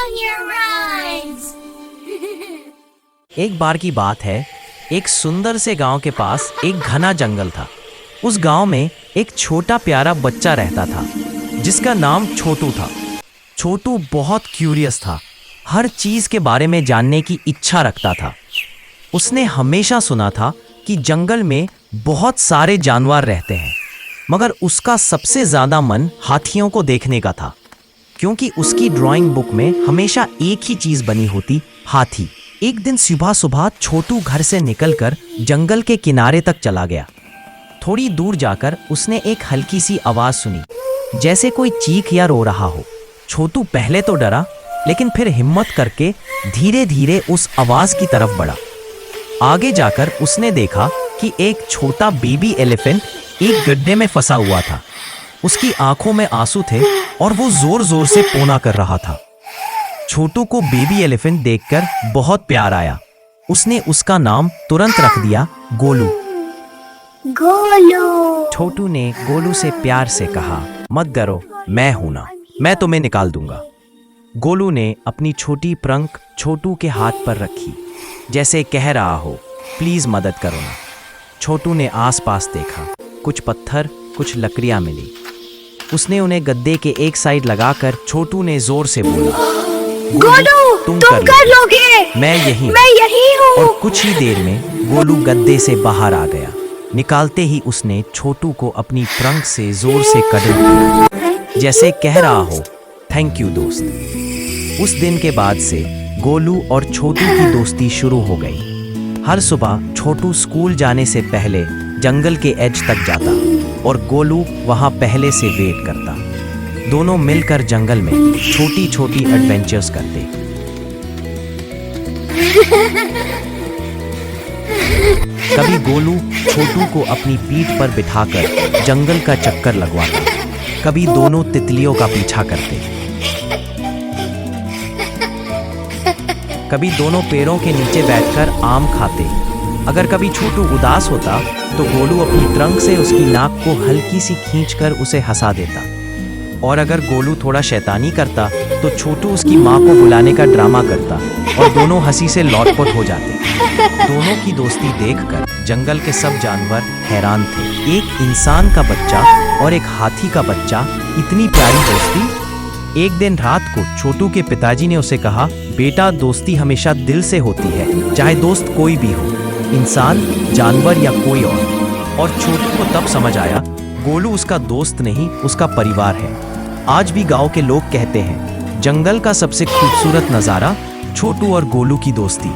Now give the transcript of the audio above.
on your rides. एक बार की बात है, एक सुंदर से गांव के पास एक घना जंगल था। उस गांव में एक छोटा प्यारा बच्चा रहता था जिसका नाम छोटू था। छोटू बहुत क्यूरियस था, हर चीज के बारे में जानने की इच्छा रखता था। उसने हमेशा सुना था कि जंगल में बहुत सारे जानवर रहते हैं, मगर उसका सबसे ज्यादा मन हाथियों को देखने का था, क्योंकि उसकी ड्राइंग बुक में हमेशा एक ही चीज बनी होती, हाथी। एक दिन सुबह सुबह छोटू घर से निकलकर जंगल के किनारे तक चला गया। थोड़ी दूर जाकर उसने एक हल्की सी आवाज सुनी, जैसे कोई चीख या रो रहा हो। छोटू पहले तो डरा, लेकिन फिर हिम्मत करके धीरे धीरे उस आवाज की तरफ बढ़ा। आगे जाकर उसने देखा कि एक छोटा बेबी एलिफेंट एक गड्ढे में फंसा हुआ था। उसकी आंखों में आंसू थे और वो जोर जोर से पोना कर रहा था। छोटू को बेबी एलिफेंट देखकर बहुत प्यार आया। उसने उसका नाम तुरंत रख दिया गोलू। गोलू। छोटू ने गोलू से प्यार से कहा, मत डरो, मैं हूं ना, मैं तुम्हें निकाल दूंगा। गोलू ने अपनी छोटी प्रंख छोटू के हाथ पर रखी, जैसे कह रहा हो, प्लीज मदद करो ना। छोटू ने आसपास देखा, कुछ पत्थर, कुछ लकड़ियां मिली। उसने उन्हें गद्दे के एक साइड लगाकर छोटू ने जोर से बोला, गोलू, तुम कर लोगे। मैं यही हूँ। और कुछ ही देर में गोलू गद्दे से बाहर आ गया। निकालते ही उसने छोटू को अपनी प्रंख से जोर से कडल किया, जैसे कह रहा हो, थैंक यू दोस्त। उस दिन के बाद से गोलू और छोटू की दोस्ती शुरू हो गई। हर सुबह छोटू स्कूल जाने से पहले जंगल के एज तक जाता और गोलू वहां पहले से वेट करता। दोनों मिलकर जंगल में छोटी छोटी एडवेंचर्स करते। कभी गोलू छोटू को अपनी पीठ पर बिठाकर जंगल का चक्कर लगवाता, कभी दोनों तितलियों का पीछा करते, कभी दोनों पेड़ों के नीचे बैठकर आम खाते। अगर कभी छोटू उदास होता तो गोलू अपनी ट्रंक से उसकी नाक को हल्की सी खींचकर उसे हंसा देता, और अगर गोलू थोड़ा शैतानी करता तो छोटू उसकी माँ को बुलाने का ड्रामा करता और दोनों हंसी से लौटपट हो जाते। दोनों की दोस्ती देखकर जंगल के सब जानवर हैरान थे। एक इंसान का बच्चा और एक हाथी का बच्चा, इतनी प्यारी दोस्ती। एक दिन रात को छोटू के पिताजी ने उसे कहा, बेटा, दोस्ती हमेशा दिल से होती है, चाहे दोस्त कोई भी हो, इंसान, जानवर या कोई और छोटू को तब समझ आया, गोलू उसका दोस्त नहीं, उसका परिवार है। आज भी गांव के लोग कहते हैं, जंगल का सबसे खूबसूरत नजारा छोटू और गोलू की दोस्ती।